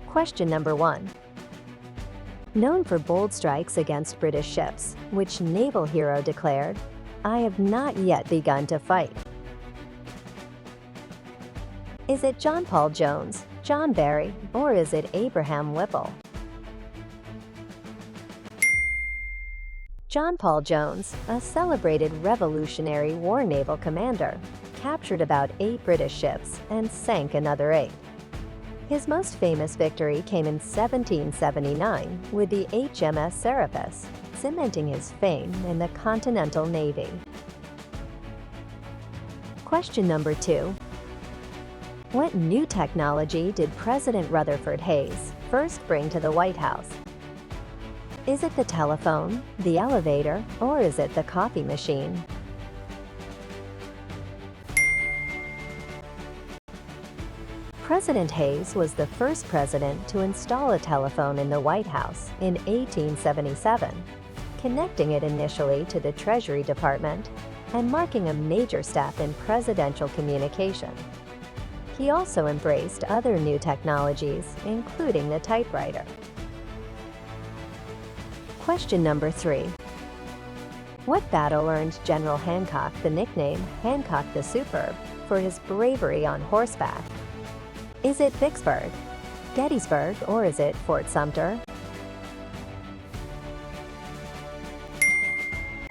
Question number 1. Known for bold strikes against British ships, which naval hero declared, "I have not yet begun to fight"? Is it John Paul Jones, John Barry, or is it Abraham Whipple? John Paul Jones, a celebrated Revolutionary War naval commander, captured about 8 British ships and sank another 8. His most famous victory came in 1779 with the HMS Serapis, cementing his fame in the Continental Navy. Question number 2. What new technology did President Rutherford Hayes first bring to the White House? Is it the telephone, the elevator, or is it the coffee machine? President Hayes was the first president to install a telephone in the White House in 1877, connecting it initially to the Treasury Department and marking a major step in presidential communication. He also embraced other new technologies, including the typewriter. Question number 3. What battle earned General Hancock the nickname Hancock the Superb for his bravery on horseback? Is it Vicksburg, Gettysburg, or is it Fort Sumter?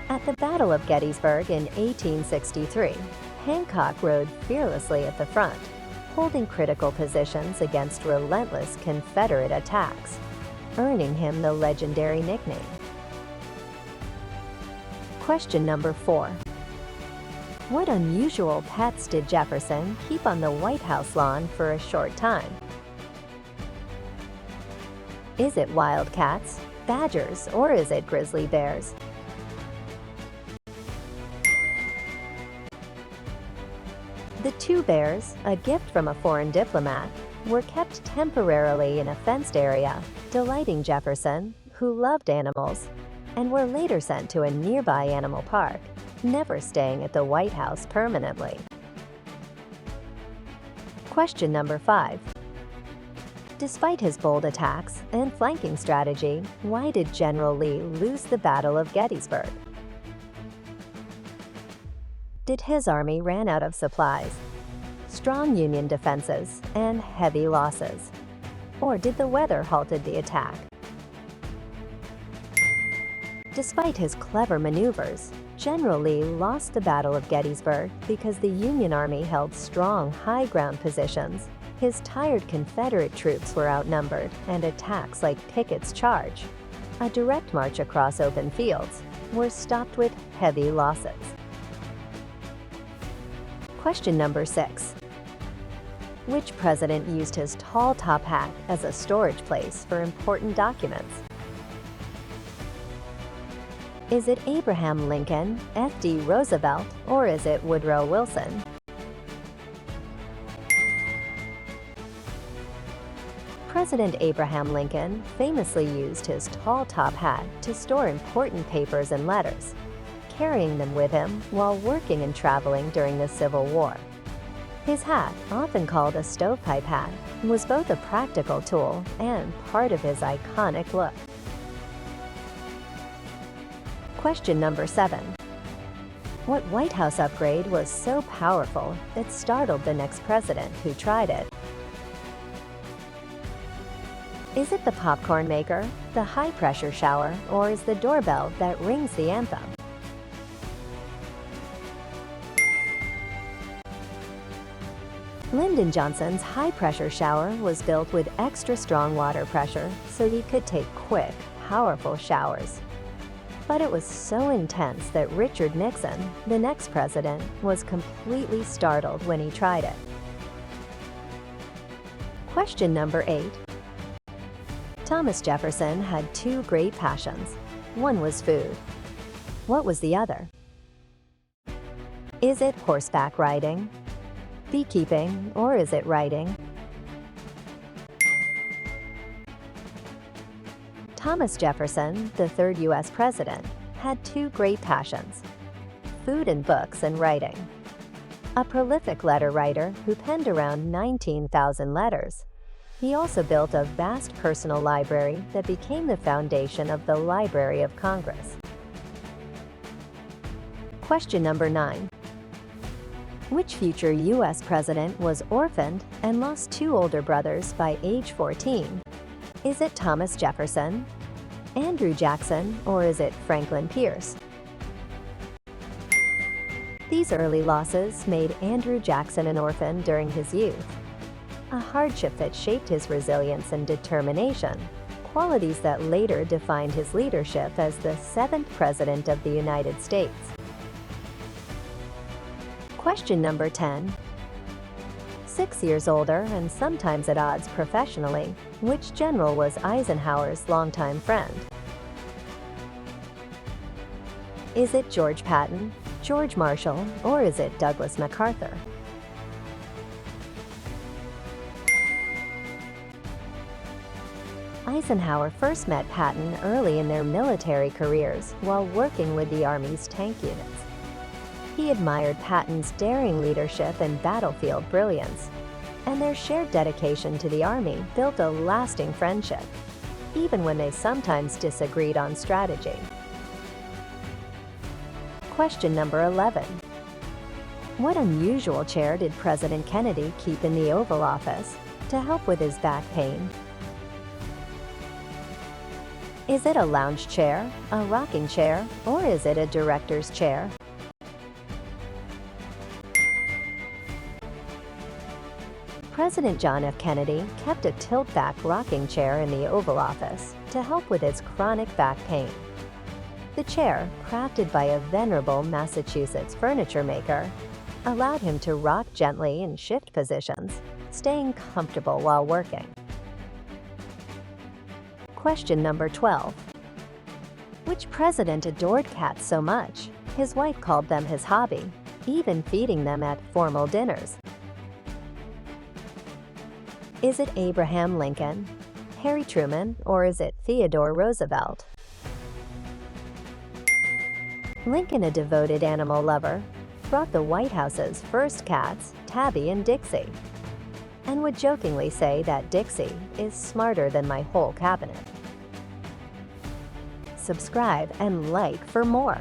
At the Battle of Gettysburg in 1863, Hancock rode fearlessly at the front, holding critical positions against relentless Confederate attacks, earning him the legendary nickname. Question number 4. What unusual pets did Jefferson keep on the White House lawn for a short time? Is it wildcats, badgers, or is it grizzly bears? The 2 bears, a gift from a foreign diplomat, were kept temporarily in a fenced area, delighting Jefferson, who loved animals, and were later sent to a nearby animal park, never staying at the White House permanently. Question number 5. Despite his bold attacks and flanking strategy, why did General Lee lose the Battle of Gettysburg? Did his army ran out of supplies, strong Union defenses, and heavy losses? Or did the weather halted the attack? Despite his clever maneuvers, General Lee lost the Battle of Gettysburg because the Union Army held strong high ground positions, his tired Confederate troops were outnumbered, and attacks like Pickett's charge, a direct march across open fields, were stopped with heavy losses. Question number 6. Which president used his tall top hat as a storage place for important documents? Is it Abraham Lincoln, F.D. Roosevelt, or is it Woodrow Wilson? President Abraham Lincoln famously used his tall top hat to store important papers and letters, carrying them with him while working and traveling during the Civil War. His hat, often called a stovepipe hat, was both a practical tool and part of his iconic look. Question number 7. What White House upgrade was so powerful it startled the next president who tried it? Is it the popcorn maker, the high-pressure shower, or is the doorbell that rings the anthem? Lyndon Johnson's high-pressure shower was built with extra strong water pressure so he could take quick, powerful showers. But it was so intense that Richard Nixon, the next president, was completely startled when he tried it. Question number 8. Thomas Jefferson had 2 great passions. One was food. What was the other? Is it horseback riding, beekeeping, or is it writing? Thomas Jefferson, the 3rd U.S. president, had 2 great passions: food and books and writing. A prolific letter writer who penned around 19,000 letters, He also built a vast personal library that became the foundation of the Library of Congress. Question number 9. Which future U.S. president was orphaned and lost two older brothers by age 14? Is it Thomas Jefferson, Andrew Jackson, or is it Franklin Pierce? These early losses made Andrew Jackson an orphan during his youth, a hardship that shaped his resilience and determination, qualities that later defined his leadership as the 7th President of the United States. Question number 10. 6 years older and sometimes at odds professionally, which general was Eisenhower's longtime friend? Is it George Patton, George Marshall, or is it Douglas MacArthur? Eisenhower first met Patton early in their military careers while working with the Army's tank units. He admired Patton's daring leadership and battlefield brilliance, and their shared dedication to the Army built a lasting friendship, even when they sometimes disagreed on strategy. Question number 11. What unusual chair did President Kennedy keep in the Oval Office to help with his back pain? Is it a lounge chair, a rocking chair, or is it a director's chair? President John F. Kennedy kept a tilt-back rocking chair in the Oval Office to help with his chronic back pain. The chair, crafted by a venerable Massachusetts furniture maker, allowed him to rock gently and shift positions, staying comfortable while working. Question number 12. Which president adored cats so much his wife called them his hobby, even feeding them at formal dinners? Is it Abraham Lincoln, Harry Truman, or is it Theodore Roosevelt? Lincoln, a devoted animal lover, brought the White House's first cats, Tabby and Dixie, and would jokingly say that Dixie is smarter than my whole cabinet. Subscribe and like for more.